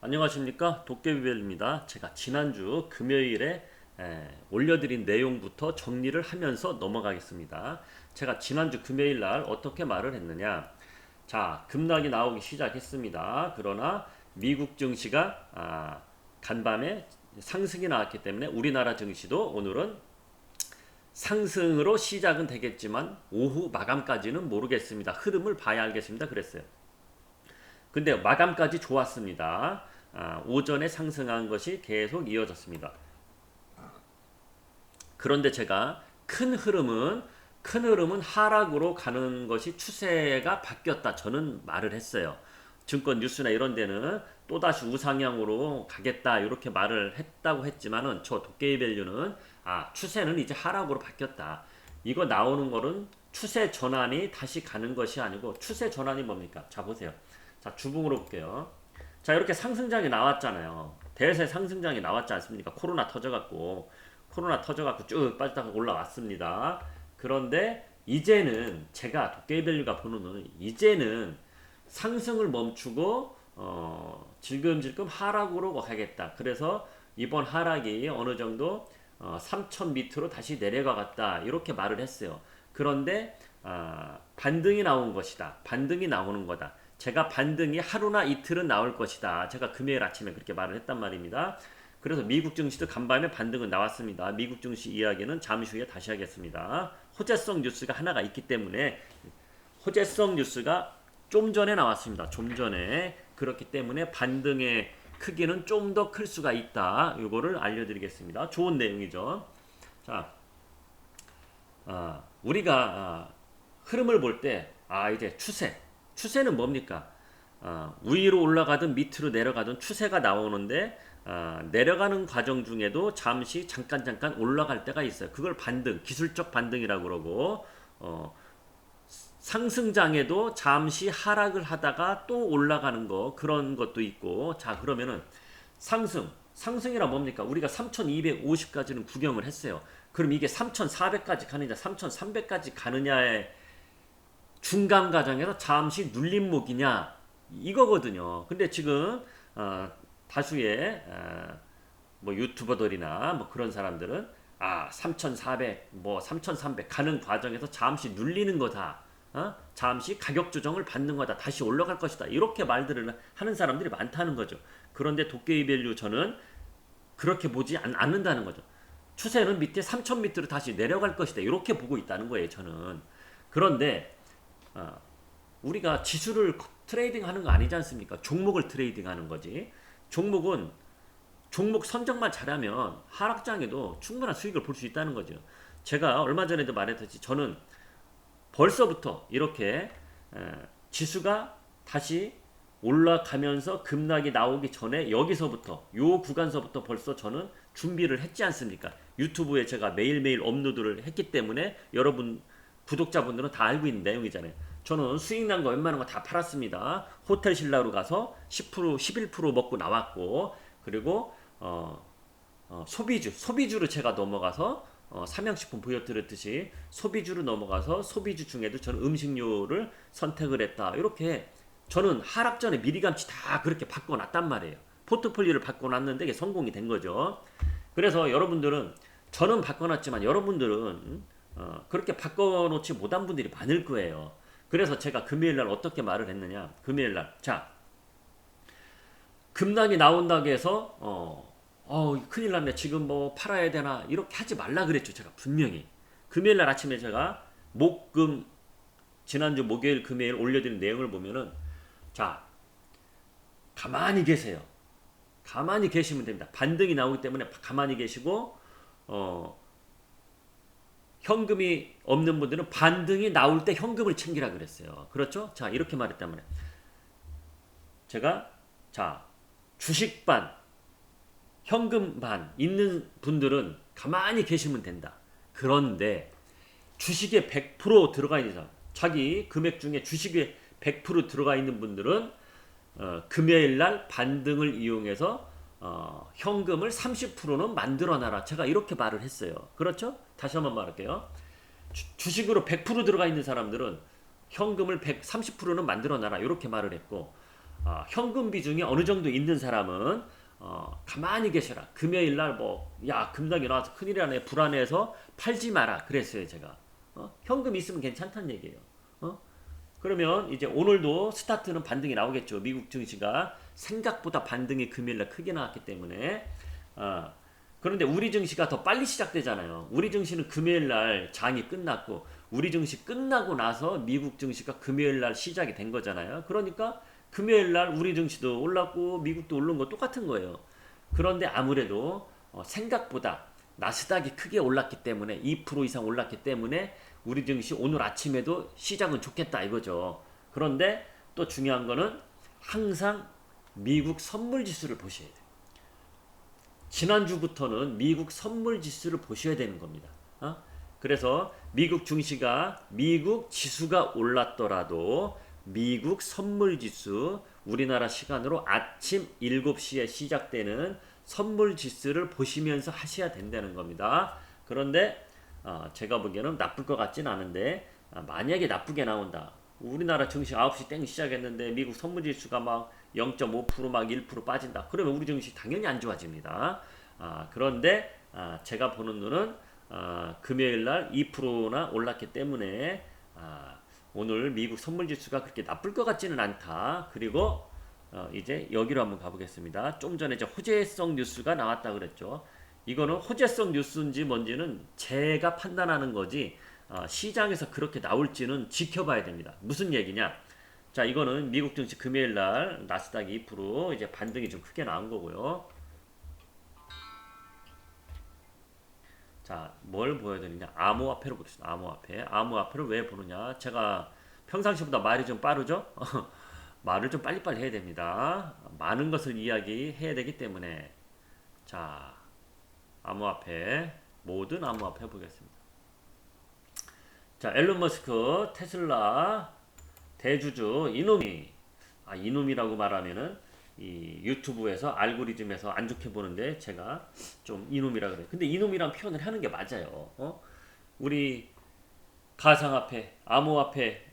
안녕하십니까, 도깨비벨입니다. 제가 지난주 금요일에 올려드린 내용부터 정리를 하면서 넘어가겠습니다. 제가 지난주 금요일 날 어떻게 말을 했느냐. 자, 급락이 나오기 시작했습니다. 그러나 미국 증시가 간밤에 상승이 나왔기 때문에 우리나라 증시도 오늘은 상승으로 시작은 되겠지만 오후 마감까지는 모르겠습니다. 흐름을 봐야 알겠습니다. 그랬어요. 근데 마감까지 좋았습니다. 오전에 상승한 것이 계속 이어졌습니다. 그런데 제가 큰 흐름은 하락으로 가는 것이 추세가 바뀌었다. 저는 말을 했어요. 증권 뉴스나 이런 데는 또다시 우상향으로 가겠다 이렇게 말을 했다고 했지만은 저 도깨비 밸류는 추세는 이제 하락으로 바뀌었다. 이거 나오는 거는 추세 전환이 다시 가는 것이 아니고 추세 전환이 뭡니까? 자 보세요. 자 주봉으로 볼게요. 자 이렇게 상승장이 나왔잖아요. 대세 상승장이 나왔지 않습니까? 코로나 터져갖고 쭉 빠졌다가 올라왔습니다. 그런데 이제는 제가 도깨비밸류가 보는 는 이제는 상승을 멈추고 질금질금 하락으로 가겠다. 그래서 이번 하락이 어느 정도 3천 밑으로 다시 내려가겠다 이렇게 말을 했어요. 그런데 반등이 나온 것이다. 반등이 나오는 거다. 제가 반등이 하루나 이틀은 나올 것이다. 제가 금요일 아침에 그렇게 말을 했단 말입니다. 그래서 미국 증시도 간밤에 반등은 나왔습니다. 미국 증시 이야기는 잠시 후에 다시 하겠습니다. 호재성 뉴스가 하나가 있기 때문에 호재성 뉴스가 좀 전에 나왔습니다. 좀 전에. 그렇기 때문에 반등의 크기는 좀 더 클 수가 있다. 이거를 알려드리겠습니다. 좋은 내용이죠. 자, 우리가 흐름을 볼 때 이제 추세는 뭡니까? 위로 올라가든 밑으로 내려가든 추세가 나오는데 내려가는 과정 중에도 잠깐 올라갈 때가 있어요. 그걸 기술적 반등이라고 그러고 상승장에도 잠시 하락을 하다가 또 올라가는 거 그런 것도 있고. 자 그러면은 상승이라 뭡니까? 우리가 3250까지는 구경을 했어요. 그럼 이게 3400까지 가느냐 3300까지 가느냐의 중간 과정에서 잠시 눌림목이냐 이거거든요. 근데 지금 다수의 뭐 유튜버들이나 뭐 그런 사람들은 3400, 뭐 3300 가는 과정에서 잠시 눌리는 거다. 잠시 가격 조정을 받는 거다. 다시 올라갈 것이다. 이렇게 말들을 하는 사람들이 많다는 거죠. 그런데 도깨비 밸류 저는 그렇게 보지 않는다는 거죠. 추세는 밑에 3000 밑으로 다시 내려갈 것이다. 이렇게 보고 있다는 거예요, 저는. 그런데 우리가 지수를 트레이딩 하는 거 아니지 않습니까? 종목을 트레이딩 하는 거지. 종목 선정만 잘하면 하락장에도 충분한 수익을 볼 수 있다는 거죠. 제가 얼마 전에도 말했듯이 저는 벌써부터 이렇게 지수가 다시 올라가면서 급락이 나오기 전에 여기서부터 요 구간서부터 벌써 저는 준비를 했지 않습니까? 유튜브에 제가 매일매일 업로드를 했기 때문에 여러분 구독자분들은 다 알고 있는 내용이잖아요. 저는 수익 난 거 웬만한 거 다 팔았습니다. 호텔 신라로 가서 10% 11% 먹고 나왔고, 그리고 소비주로 제가 넘어가서 삼양식품 보여드렸듯이 소비주로 넘어가서 소비주 중에도 저는 음식료를 선택을 했다. 이렇게 저는 하락 전에 미리감치 다 그렇게 바꿔놨단 말이에요. 포트폴리오를 바꿔놨는데 이게 성공이 된 거죠. 그래서 여러분들은 저는 바꿔놨지만 여러분들은 그렇게 바꿔놓지 못한 분들이 많을 거예요. 그래서 제가 금요일날 어떻게 말을 했느냐. 금요일날 자 급락이 나온다고 해서 큰일 났네. 지금 뭐 팔아야 되나 이렇게 하지 말라 그랬죠. 제가 분명히 금요일날 아침에 제가 지난주 목요일 금요일 올려드린 내용을 보면은 자 가만히 계세요. 가만히 계시면 됩니다. 반등이 나오기 때문에 가만히 계시고 현금이 없는 분들은 반등이 나올 때 현금을 챙기라 그랬어요. 그렇죠? 자 이렇게 말했단 말이에요. 제가 자 주식 반 현금 반 있는 분들은 가만히 계시면 된다. 그런데 주식에 100% 들어가 있는 사람, 자기 금액 중에 주식에 100% 들어가 있는 분들은 금요일 날 반등을 이용해서 현금을 30%는 만들어놔라. 제가 이렇게 말을 했어요. 그렇죠? 다시 한번 말할게요. 주식으로 100% 들어가 있는 사람들은 현금을 30%는 만들어놔라. 이렇게 말을 했고, 현금 비중이 어느 정도 있는 사람은 가만히 계셔라. 금요일 날 뭐 야 급락이 나와서 큰일이라네 불안해서 팔지 마라 그랬어요 제가. 현금 있으면 괜찮다는 얘기예요. 어? 그러면 이제 오늘도 스타트는 반등이 나오겠죠. 미국 증시가 생각보다 반등이 금요일날 크게 나왔기 때문에. 그런데 우리 증시가 더 빨리 시작되잖아요. 우리 증시는 금요일날 장이 끝났고 우리 증시 끝나고 나서 미국 증시가 금요일날 시작이 된 거잖아요. 그러니까 금요일날 우리 증시도 올랐고 미국도 오른 거 똑같은 거예요. 그런데 아무래도 생각보다 나스닥이 크게 올랐기 때문에 2% 이상 올랐기 때문에 우리 증시 오늘 아침에도 시작은 좋겠다 이거죠. 그런데 또 중요한 거는 항상 미국 선물 지수를 보셔야 돼요. 지난주부터는 미국 선물 지수를 보셔야 되는 겁니다. 그래서 미국 증시가 미국 지수가 올랐더라도 미국 선물 지수 우리나라 시간으로 아침 7시에 시작되는 선물 지수를 보시면서 하셔야 된다는 겁니다. 그런데 제가 보기에는 나쁠 것 같진 않은데 만약에 나쁘게 나온다. 우리나라 증시 9시 땡 시작했는데 미국 선물 지수가 막 0.5% 막 1% 빠진다. 그러면 우리 증시 당연히 안 좋아집니다. 그런데 제가 보는 눈은 금요일 날 2%나 올랐기 때문에 오늘 미국 선물 지수가 그렇게 나쁠 것 같지는 않다. 그리고 이제 여기로 한번 가보겠습니다. 좀 전에 이제 호재성 뉴스가 나왔다 그랬죠. 이거는 호재성 뉴스인지 뭔지는 제가 판단하는 거지 시장에서 그렇게 나올지는 지켜봐야 됩니다. 무슨 얘기냐? 자, 이거는 미국 증시 금요일 날 나스닥 2% 이제 반등이 좀 크게 나온 거고요. 자, 뭘 보여야 되느냐? 암호화폐로 보겠습니다. 암호화폐. 암호화폐를 왜 보느냐? 제가 평상시보다 말이 좀 빠르죠? 말을 좀 빨리빨리 해야 됩니다. 많은 것을 이야기해야 되기 때문에. 자, 암호화폐. 모든 암호화폐 보겠습니다. 자, 앨런 머스크, 테슬라, 대주주, 이놈이라고 말하면은 이 유튜브에서 알고리즘에서 안 좋게 보는데 제가 좀 이놈이라 그래요. 근데 이놈이란 표현을 하는 게 맞아요. 우리 가상화폐, 암호화폐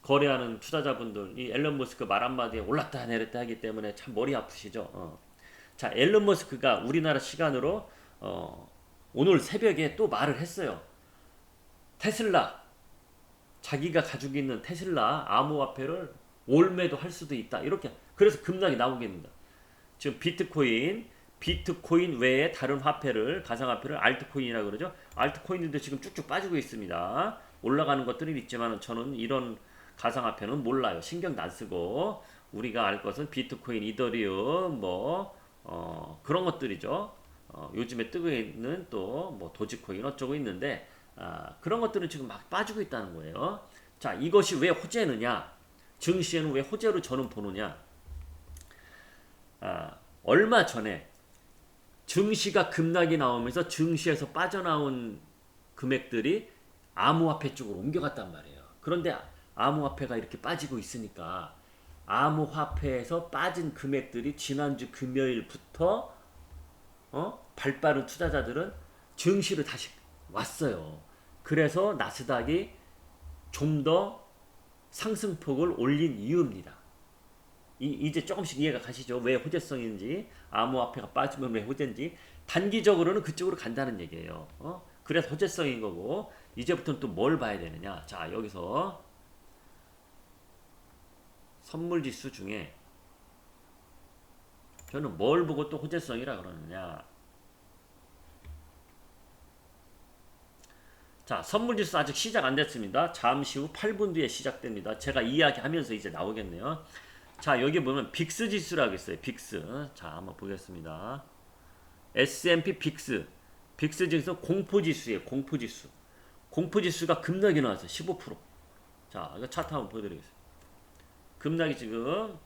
거래하는 투자자분들 이 앨런 머스크 말 한마디에 올랐다 내렸다 하기 때문에 참 머리 아프시죠. 자, 앨런 머스크가 우리나라 시간으로 오늘 새벽에 또 말을 했어요. 테슬라 자기가 가지고 있는 테슬라 암호화폐를 올매도 할 수도 있다. 이렇게 그래서 급락이 나오겠습니다. 지금 비트코인 외에 다른 화폐를 가상화폐를 알트코인이라고 그러죠. 알트코인들도 지금 쭉쭉 빠지고 있습니다. 올라가는 것들은 있지만 저는 이런 가상화폐는 몰라요. 신경도 안 쓰고 우리가 알 것은 비트코인, 이더리움 그런 것들이죠. 요즘에 뜨고 있는 또 뭐 도지코인 어쩌고 있는데 그런 것들은 지금 막 빠지고 있다는 거예요. 자, 이것이 왜 호재느냐? 증시에는 왜 호재로 저는 보느냐? 얼마 전에 증시가 급락이 나오면서 증시에서 빠져나온 금액들이 암호화폐 쪽으로 옮겨갔단 말이에요. 그런데 암호화폐가 이렇게 빠지고 있으니까 암호화폐에서 빠진 금액들이 지난주 금요일부터 발빠른 투자자들은 증시로 다시 왔어요. 그래서 나스닥이 좀 더 상승폭을 올린 이유입니다. 이제 조금씩 이해가 가시죠? 왜 호재성인지, 암호화폐가 빠지면 왜 호재인지. 단기적으로는 그쪽으로 간다는 얘기예요. 그래서 호재성인 거고, 이제부터는 또 뭘 봐야 되느냐. 자, 여기서 선물지수 중에 저는 뭘 보고 또 호재성이라 그러느냐. 자, 선물지수 아직 시작 안 됐습니다. 잠시 후 8분 뒤에 시작됩니다. 제가 이야기하면서 이제 나오겠네요. 자, 여기 보면 빅스 지수라고 있어요. 빅스. 자, 한번 보겠습니다. S&P 빅스. 빅스 지수 공포지수예요. 공포지수. 공포지수가 급락이 나왔어요. 15%. 자, 이거 차트 한번 보여드리겠습니다. 급락이 지금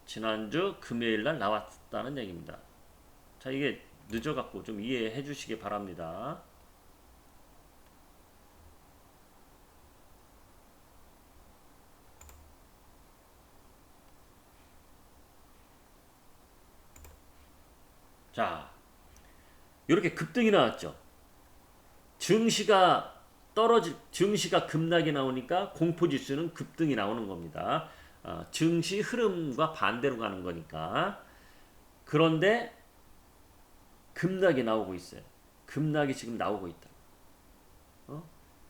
지난주 금요일날 나왔다는 얘기입니다. 자, 이게 늦어갖고 좀 이해해 주시기 바랍니다. 자, 이렇게 급등이 나왔죠. 증시가 증시가 급락이 나오니까 공포지수는 급등이 나오는 겁니다. 증시 흐름과 반대로 가는 거니까. 그런데 급락이 나오고 있어요. 급락이 지금 나오고 있다.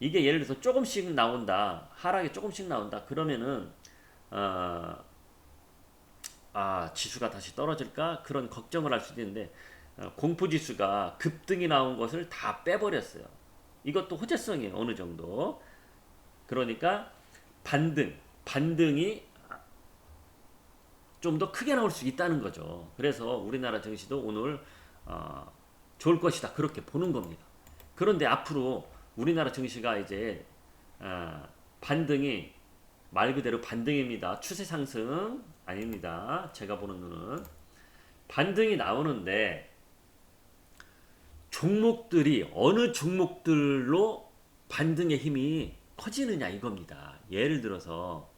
이게 예를 들어서 조금씩 나온다. 하락이 조금씩 나온다. 그러면은 지수가 다시 떨어질까? 그런 걱정을 할 수도 있는데 공포지수가 급등이 나온 것을 다 빼버렸어요. 이것도 호재성이에요. 어느 정도. 그러니까 반등이 좀 더 크게 나올 수 있다는 거죠. 그래서 우리나라 증시도 오늘 좋을 것이다. 그렇게 보는 겁니다. 그런데 앞으로 우리나라 증시가 이제 반등이 말 그대로 반등입니다. 추세 상승 아닙니다. 제가 보는 눈은 반등이 나오는데 종목들이 어느 종목들로 반등의 힘이 커지느냐 이겁니다. 예를 들어서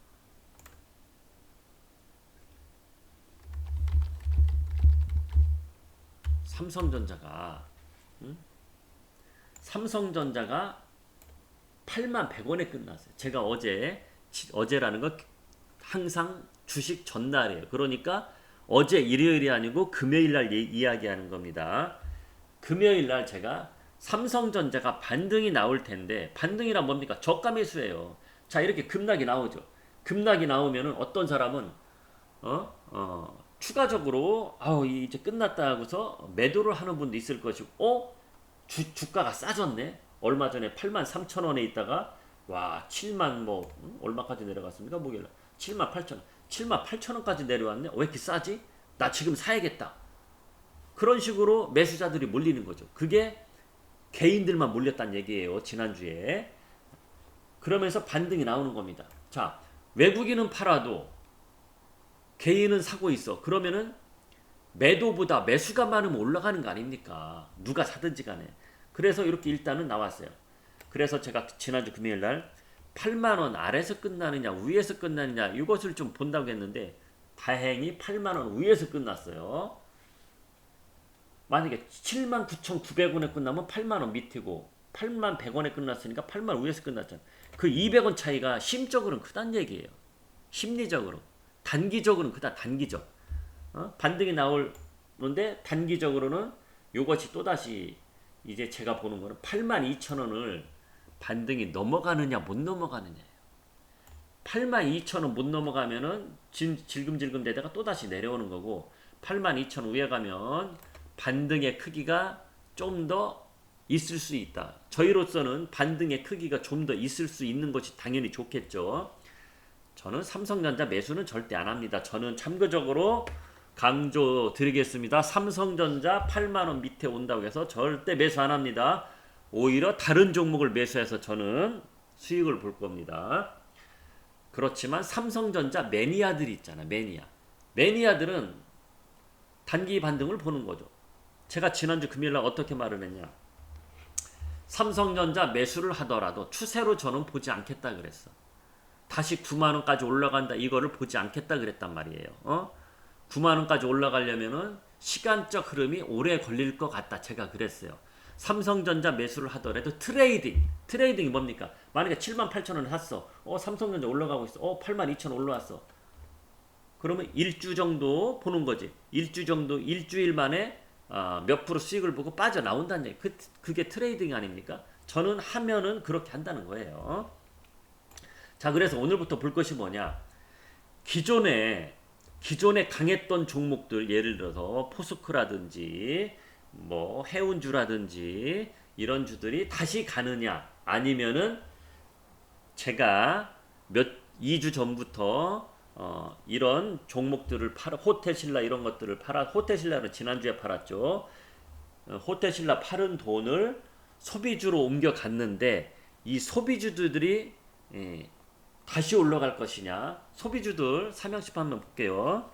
삼성전자가 81,100원에 끝났어요. 제가 어제라는 거 항상 주식 전날이에요. 그러니까 어제 일요일이 아니고 금요일 날 이야기하는 겁니다. 금요일 날 제가 삼성전자가 반등이 나올 텐데, 반등이란 뭡니까? 저가 매수예요. 자, 이렇게 급락이 나오죠. 급락이 나오면은 어떤 사람은 추가적으로 이제 끝났다 하고서 매도를 하는 분도 있을 것이고, 주가가 싸졌네. 얼마 전에 83,000원에 있다가 7만 얼마까지 내려갔습니까? 목요일 78,000원. 78,000원까지 내려왔네. 왜 이렇게 싸지? 나 지금 사야겠다. 그런 식으로 매수자들이 몰리는 거죠. 그게 개인들만 몰렸다는 얘기예요. 지난주에. 그러면서 반등이 나오는 겁니다. 자, 외국인은 팔아도 개인은 사고 있어. 그러면은 매도보다 매수가 많으면 올라가는 거 아닙니까? 누가 사든지 간에. 그래서 이렇게 일단은 나왔어요. 그래서 제가 지난주 금요일 날 8만원 아래에서 끝나느냐 위에서 끝나느냐 이것을 좀 본다고 했는데 다행히 8만원 위에서 끝났어요. 만약에 79,900원에 끝나면 8만원 밑이고 81,100원에 끝났으니까 8만원 위에서 끝났잖아. 그 200원 차이가 심적으로는 크다는 얘기예요. 심리적으로. 단기적으로는 크다. 단기적. 반등이 나오는데 단기적으로는 이것이 또다시 이제 제가 보는 거는 82,000원을 반등이 넘어가느냐 못 넘어가느냐예요. 82,000원 못 넘어가면은 질금질금 되다가 또다시 내려오는 거고 82,000원 위에 가면 반등의 크기가 좀 더 있을 수 있다. 저희로서는 반등의 크기가 좀 더 있을 수 있는 것이 당연히 좋겠죠. 저는 삼성전자 매수는 절대 안 합니다. 저는 참고적으로 강조 드리겠습니다. 삼성전자 8만원 밑에 온다고 해서 절대 매수 안 합니다. 오히려 다른 종목을 매수해서 저는 수익을 볼 겁니다. 그렇지만 삼성전자 매니아들이 있잖아. 매니아들은 단기 반등을 보는 거죠. 제가 지난주 금요일날 어떻게 말을 했냐. 삼성전자 매수를 하더라도 추세로 저는 보지 않겠다 그랬어. 다시 9만원까지 올라간다 이거를 보지 않겠다 그랬단 말이에요. 9만원까지 올라가려면은 시간적 흐름이 오래 걸릴 것 같다. 제가 그랬어요. 삼성전자 매수를 하더라도 트레이딩이 뭡니까? 만약에 78,000원을 샀어. 삼성전자 올라가고 있어. 82,000원 올라왔어. 그러면 일주 정도 보는 거지. 일주일 만에 몇 프로 수익을 보고 빠져나온다는 얘기. 그게 트레이딩 아닙니까? 저는 하면은 그렇게 한다는 거예요. 자, 그래서 오늘부터 볼 것이 뭐냐. 기존에 강했던 종목들, 예를 들어서 포스코라든지 해운주라든지 이런 주들이 다시 가느냐, 아니면은 제가 2주 전부터 이런 종목들을 호텔신라 이런 것들을 호텔신라는 지난주에 팔았죠. 호텔신라 팔은 돈을 소비주로 옮겨갔는데 이 소비주들이 다시 올라갈 것이냐. 소비주들 삼양식 한번 볼게요.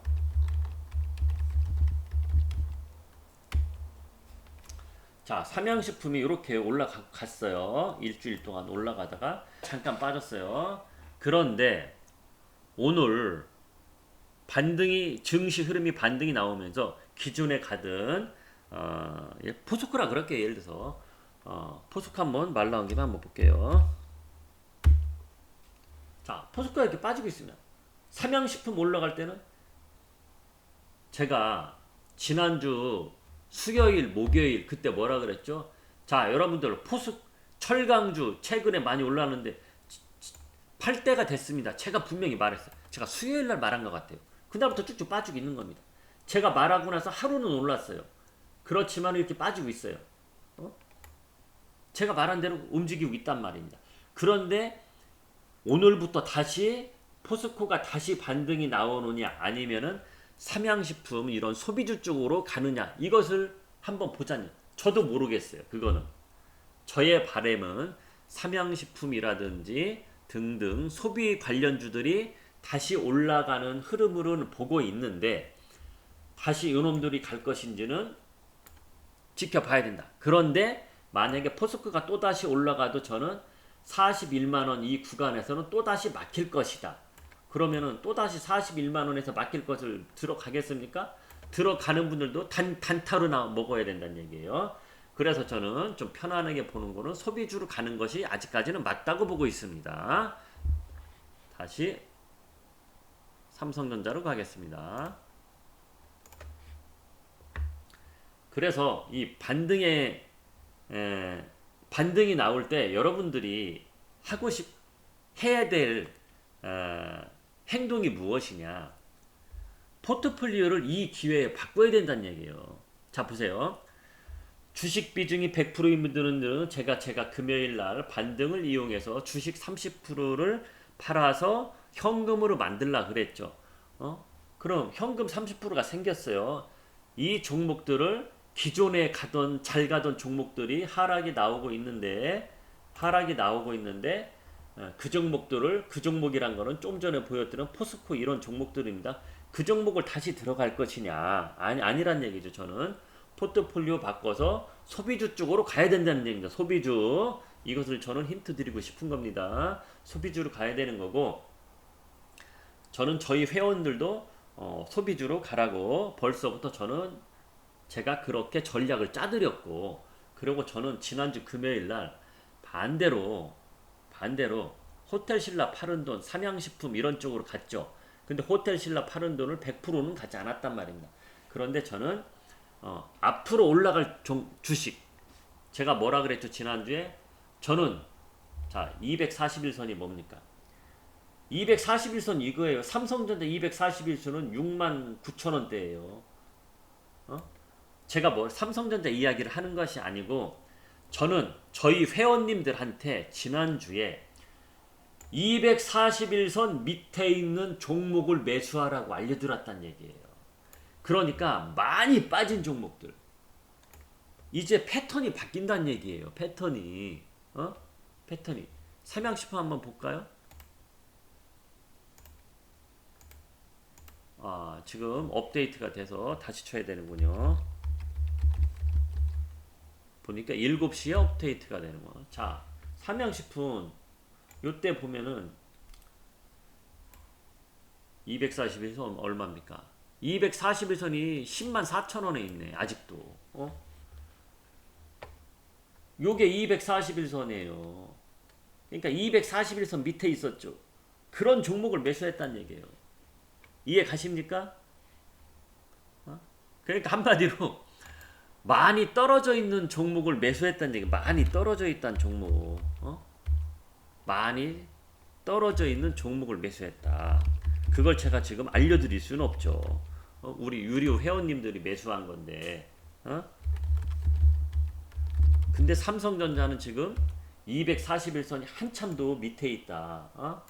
자, 삼양식품이 이렇게 올라갔어요. 일주일 동안 올라가다가 잠깐 빠졌어요. 그런데 오늘 증시 흐름이 반등이 나오면서 기존에 가든 포스코라 그럴게요. 예를 들어서 포스코 한번 말 나온 김에 한번 볼게요. 자, 포스코가 이렇게 빠지고 있습니다. 삼양식품 올라갈 때는 제가 지난주 수요일, 목요일 그때 뭐라 그랬죠? 자, 여러분들 철강주 최근에 많이 올랐는데 팔 때가 됐습니다. 제가 분명히 말했어요. 제가 수요일 날 말한 것 같아요. 그다음부터 쭉쭉 빠지고 있는 겁니다. 제가 말하고 나서 하루는 올랐어요. 그렇지만 이렇게 빠지고 있어요. 제가 말한 대로 움직이고 있단 말입니다. 그런데 오늘부터 다시 포스코가 다시 반등이 나오느냐 아니면은 삼양식품 이런 소비주 쪽으로 가느냐 이것을 한번 보자니 저도 모르겠어요. 그거는 저의 바람은 삼양식품이라든지 등등 소비 관련주들이 다시 올라가는 흐름으로는 보고 있는데 다시 이놈들이 갈 것인지는 지켜봐야 된다. 그런데 만약에 포스코가 또다시 올라가도 저는 41만원 이 구간에서는 또다시 막힐 것이다. 그러면은 또다시 41만원에서 막힐 것을 들어가겠습니까? 들어가는 분들도 단타로 먹어야 된다는 얘기예요. 그래서 저는 좀 편안하게 보는 거는 소비주로 가는 것이 아직까지는 맞다고 보고 있습니다. 다시 삼성전자로 가겠습니다. 그래서 이 반등이 나올 때 여러분들이 해야 될 행동이 무엇이냐? 포트폴리오를 이 기회에 바꿔야 된다는 얘기예요. 자, 보세요. 주식 비중이 100%인 분들은 제가 금요일 날 반등을 이용해서 주식 30%를 팔아서 현금으로 만들라 그랬죠. 그럼 현금 30%가 생겼어요. 이 종목들을 기존에 잘 가던 종목들이 하락이 나오고 있는데 그 종목이란 거는 좀 전에 보여드린 포스코 이런 종목들입니다. 그 종목을 다시 들어갈 것이냐 아니란 얘기죠. 저는 포트폴리오 바꿔서 소비주 쪽으로 가야 된다는 얘기입니다. 소비주 이것을 저는 힌트 드리고 싶은 겁니다. 소비주로 가야 되는 거고 저는 저희 회원들도 소비주로 가라고 벌써부터 제가 그렇게 전략을 짜드렸고 그리고 저는 지난주 금요일날 반대로 호텔신라 파는 돈, 삼양식품 이런 쪽으로 갔죠. 근데 호텔신라 파는 돈을 100%는 가지 않았단 말입니다. 그런데 저는 앞으로 올라갈 주식 제가 뭐라 그랬죠 지난주에? 저는 자 241선이 뭡니까? 241선 이거예요. 삼성전자 241선은 69,000원대예요. 제가 삼성전자 이야기를 하는 것이 아니고 저는 저희 회원님들한테 지난주에 241선 밑에 있는 종목을 매수하라고 알려드렸단 얘기예요. 그러니까 많이 빠진 종목들 이제 패턴이 바뀐다는 얘기예요. 패턴이 삼양식품 한번 볼까요? 지금 업데이트가 돼서 다시 쳐야 되는군요. 보니까 7시에 업데이트가 되는 거. 자, 삼양식품 요때 보면은 241선 얼마입니까? 241선이 104,000원에 있네. 아직도. 요게 241선이에요. 그러니까 241선 밑에 있었죠. 그런 종목을 매수했다는 얘기예요. 이해 가십니까? 그러니까 한마디로 많이 떨어져 있는 종목을 매수했다는 얘기. 많이 떨어져 있다는 종목. 많이 떨어져 있는 종목을 매수했다. 그걸 제가 지금 알려드릴 수는 없죠. 우리 유료 회원님들이 매수한 건데. 근데 삼성전자는 지금 241선이 한참도 밑에 있다.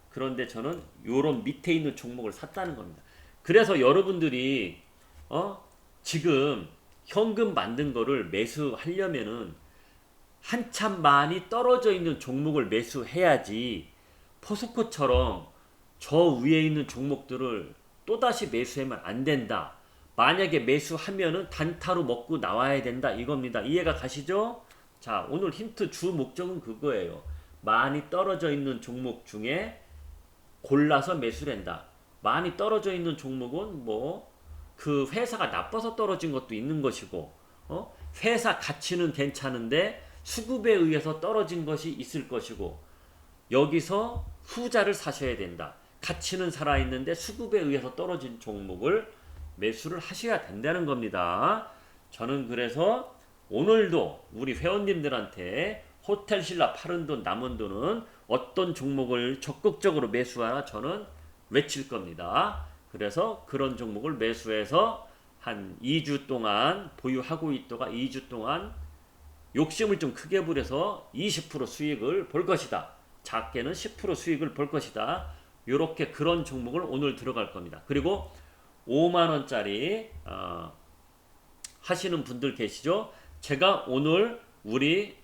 그런데 저는 요런 밑에 있는 종목을 샀다는 겁니다. 그래서 여러분들이 지금 현금 만든 거를 매수하려면은 한참 많이 떨어져 있는 종목을 매수해야지 포스코처럼 저 위에 있는 종목들을 또다시 매수하면 안 된다. 만약에 매수하면은 단타로 먹고 나와야 된다 이겁니다. 이해가 가시죠? 자, 오늘 힌트 주 목적은 그거예요. 많이 떨어져 있는 종목 중에 골라서 매수를 한다. 많이 떨어져 있는 종목은 그 회사가 나빠서 떨어진 것도 있는 것이고 회사 가치는 괜찮은데 수급에 의해서 떨어진 것이 있을 것이고 여기서 후자를 사셔야 된다. 가치는 살아있는데 수급에 의해서 떨어진 종목을 매수를 하셔야 된다는 겁니다. 저는 그래서 오늘도 우리 회원님들한테 호텔 신라 파른 돈 남은 돈은 어떤 종목을 적극적으로 매수하라 저는 외칠 겁니다. 그래서 그런 종목을 매수해서 한 2주 동안 보유하고 있다가 2주 동안 욕심을 좀 크게 부려서 20% 수익을 볼 것이다. 작게는 10% 수익을 볼 것이다. 요렇게 그런 종목을 오늘 들어갈 겁니다. 그리고 5만원짜리 하시는 분들 계시죠? 제가 오늘 우리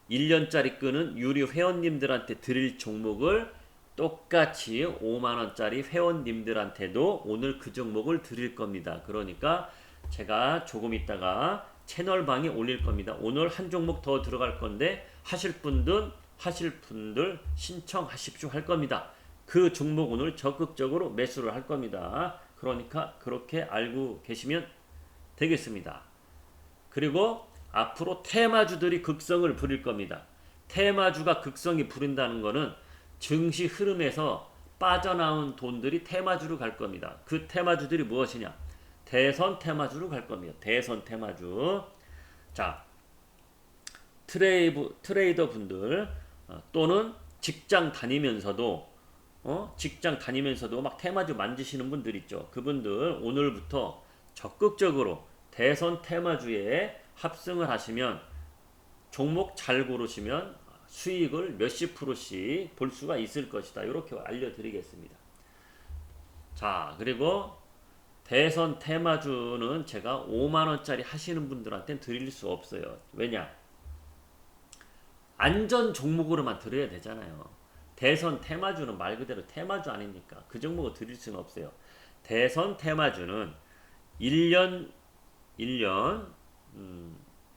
1년짜리 끄는 유료 회원님들한테 드릴 종목을 똑같이 5만원짜리 회원님들한테도 오늘 그 종목을 드릴 겁니다. 그러니까 제가 조금 있다가 채널방에 올릴 겁니다. 오늘 한 종목 더 들어갈 건데 하실 분들 신청하십시오 할 겁니다. 그 종목 오늘 적극적으로 매수를 할 겁니다. 그러니까 그렇게 알고 계시면 되겠습니다. 그리고 앞으로 테마주들이 극성을 부릴 겁니다. 테마주가 극성이 부린다는 것은 증시 흐름에서 빠져나온 돈들이 테마주로 갈 겁니다. 그 테마주들이 무엇이냐? 대선 테마주로 갈 겁니다. 대선 테마주. 자, 트레이더 분들 또는 직장 다니면서도 막 테마주 만지시는 분들 있죠. 그분들 오늘부터 적극적으로 대선 테마주에 합승을 하시면 종목 잘 고르시면 수익을 몇십 프로씩 볼 수가 있을 것이다. 이렇게 알려드리겠습니다. 자, 그리고 대선 테마주는 제가 5만원짜리 하시는 분들한테 드릴 수 없어요. 왜냐? 안전 종목으로만 드려야 되잖아요. 대선 테마주는 말 그대로 테마주 아닙니까? 그 종목을 드릴 수는 없어요. 대선 테마주는 1년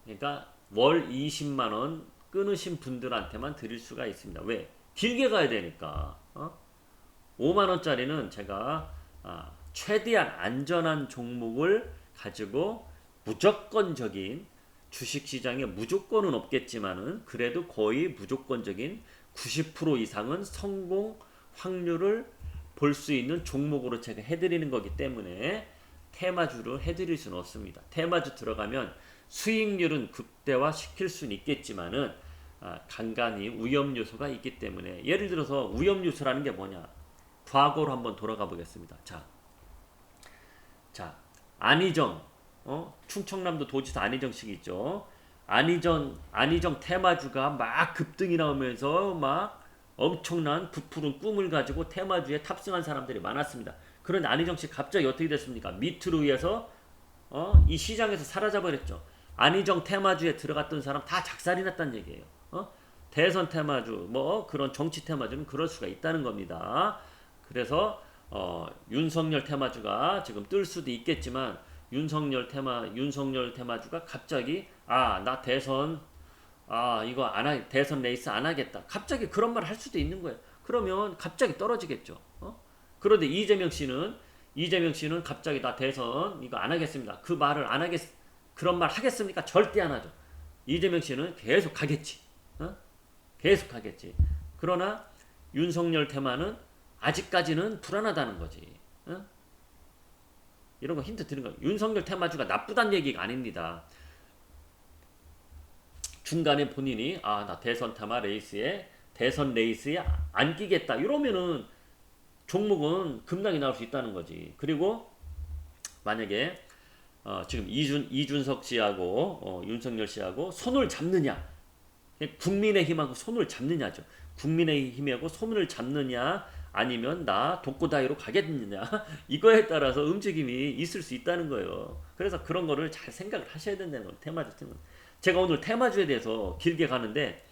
그러니까 월 20만원 끊으신 분들한테만 드릴 수가 있습니다. 왜? 길게 가야 되니까. 5만원짜리는 제가 최대한 안전한 종목을 가지고 무조건적인 주식시장에 무조건은 없겠지만은 그래도 거의 무조건적인 90% 이상은 성공 확률을 볼 수 있는 종목으로 제가 해드리는 거기 때문에 테마주를 해드릴 수는 없습니다. 테마주 들어가면 수익률은 극대화 시킬 수는 있겠지만은 간간히 위험 요소가 있기 때문에 예를 들어서 위험 요소라는 게 뭐냐? 과거로 한번 돌아가 보겠습니다. 자, 안희정, 충청남도 도지사 안희정씨 있죠. 안희정 테마주가 막 급등이 나오면서 막 엄청난 부풀은 꿈을 가지고 테마주에 탑승한 사람들이 많았습니다. 그런데 안희정씨 갑자기 어떻게 됐습니까? 미투로 의해서 이 시장에서 사라져버렸죠. 안희정 테마주에 들어갔던 사람 다 작살이 났다는 얘기예요. 대선 테마주, 그런 정치 테마주는 그럴 수가 있다는 겁니다. 그래서 윤석열 테마주가 지금 뜰 수도 있겠지만 윤석열 테마주가 갑자기 나 대선 대선 레이스 안 하겠다. 갑자기 그런 말 할 수도 있는 거예요. 그러면 갑자기 떨어지겠죠. 그런데 이재명 씨는 갑자기 나 대선 이거 안 하겠습니다. 그 말을 안 하겠 그런 말 하겠습니까? 절대 안 하죠. 이재명 씨는 계속 가겠지. 계속 가겠지. 그러나 윤석열 테마는 아직까지는 불안하다는 거지. 이런 거 힌트 드는 거예요. 윤석열 테마주가 나쁘다는 얘기가 아닙니다. 중간에 본인이 나 대선 레이스에 안 끼겠다 이러면은 종목은 급락이 나올 수 있다는 거지. 그리고 만약에 지금 이준석 씨하고 윤석열 씨하고 손을 잡느냐, 국민의힘하고 손을 잡느냐죠. 국민의힘하고 손을 잡느냐 아니면 나 독고다이로 가겠느냐 이거에 따라서 움직임이 있을 수 있다는 거예요. 그래서 그런 거를 잘 생각을 하셔야 된다는 거예요. 테마주. 제가 오늘 테마주에 대해서 길게 가는데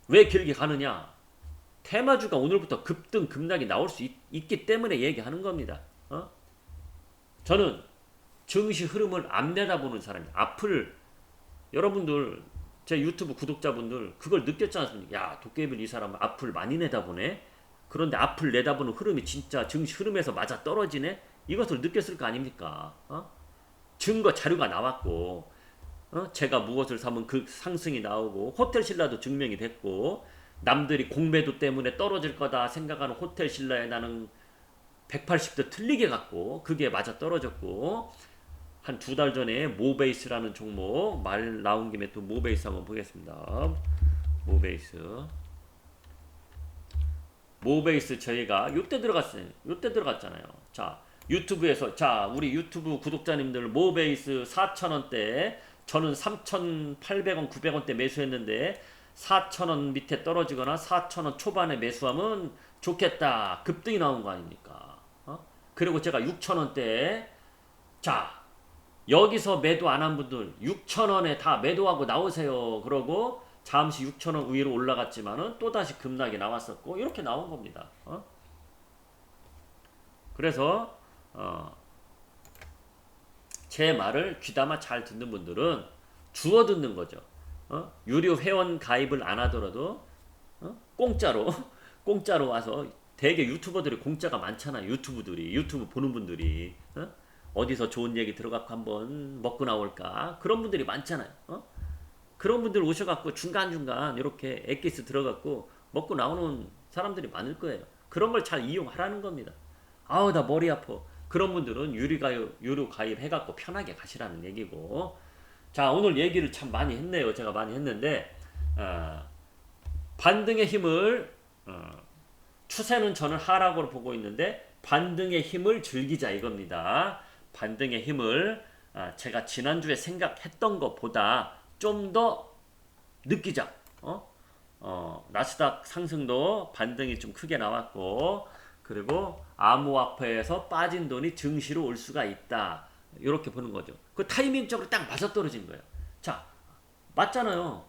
왜 길게 가느냐? 테마주가 오늘부터 급등 급락이 나올 수 있기 때문에 얘기하는 겁니다. 저는 증시 흐름을 안 내다보는 사람이에요. 앞을 여러분들 제 유튜브 구독자분들 그걸 느꼈지 않습니까? 야, 도깨비 이 사람은 앞을 많이 내다보네. 그런데 앞을 내다보는 흐름이 진짜 증시 흐름에서 맞아 떨어지네. 이것을 느꼈을 거 아닙니까? 증거 자료가 나왔고 제가 무엇을 사면 그 상승이 나오고 호텔 신라도 증명이 됐고 남들이 공매도 때문에 떨어질 거다 생각하는 호텔 신라에 나는 180도 틀리게 갔고 그게 맞아 떨어졌고 한 두 달 전에 모베이스라는 종목 말 나온 김에 또 모베이스 한번 보겠습니다. 모베이스 저희가 요때 들어갔어요. 요때 들어갔잖아요. 자 유튜브에서 자 우리 유튜브 구독자님들 모베이스 4,000원대 저는 3,800원 900원대 매수했는데 4,000원 밑에 떨어지거나 4,000원 초반에 매수하면 좋겠다. 급등이 나온 거 아닙니까? 그리고 제가 6,000원대 자 여기서 매도 안 한 분들 6,000원에 다 매도하고 나오세요. 그러고 잠시 6,000원 위로 올라갔지만은 또다시 급락이 나왔었고 이렇게 나온 겁니다. 그래서 제 말을 귀담아 잘 듣는 분들은 주워 듣는 거죠. 유료 회원 가입을 안 하더라도 공짜로 공짜로 와서 대개 유튜버들이 공짜가 많잖아요. 유튜브 보는 분들이 어디서 좋은 얘기 들어갖고 한번 먹고 나올까 그런 분들이 많잖아요. 그런 분들 오셔갖고 중간중간 이렇게 엑기스 들어갖고 먹고 나오는 사람들이 많을 거예요. 그런 걸 잘 이용하라는 겁니다. 아우 나 머리 아파. 그런 분들은 유료 가입 해갖고 편하게 가시라는 얘기고. 자 오늘 얘기를 참 많이 했네요. 제가 많이 했는데 반등의 힘을 추세는 저는 하락으로 보고 있는데 반등의 힘을 즐기자 이겁니다. 반등의 힘을 제가 지난주에 생각했던 것보다 좀 더 느끼자. 나스닥 상승도 반등이 좀 크게 나왔고 그리고 암호화폐에서 빠진 돈이 증시로 올 수가 있다. 이렇게 보는 거죠. 그 타이밍적으로 딱 맞아떨어진 거예요. 자, 맞잖아요.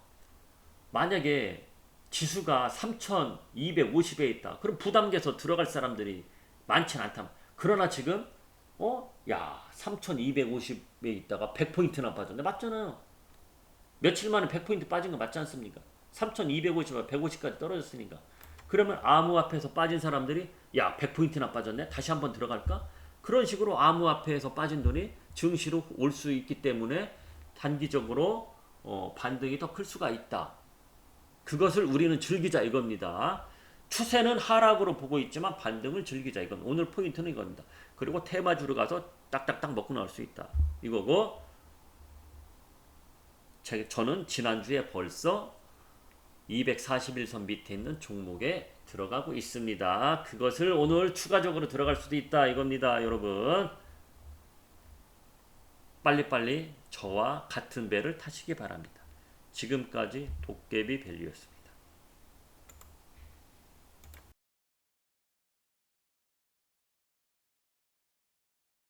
만약에 지수가 3,250에 있다. 그럼 부담돼서 들어갈 사람들이 많진 않다. 그러나 지금 야 3,250에 있다가 100포인트나 빠졌네. 맞잖아요. 며칠 만에 100포인트 빠진 거 맞지 않습니까? 3,250에 150까지 떨어졌으니까. 그러면 암호화폐에서 빠진 사람들이 야 100포인트나 빠졌네. 다시 한번 들어갈까? 그런 식으로 암호화폐에서 빠진 돈이 증시로 올 수 있기 때문에 단기적으로 반등이 더 클 수가 있다. 그것을 우리는 즐기자 이겁니다. 추세는 하락으로 보고 있지만 반등을 즐기자 이건 오늘 포인트는 이겁니다. 그리고 테마주로 가서 딱딱딱 먹고 나올 수 있다. 이거고 저는 지난주에 벌써 241선 밑에 있는 종목에 들어가고 있습니다. 그것을 오늘 추가적으로 들어갈 수도 있다 이겁니다. 여러분 빨리빨리 저와 같은 배를 타시기 바랍니다. 지금까지 도깨비 밸류였습니다.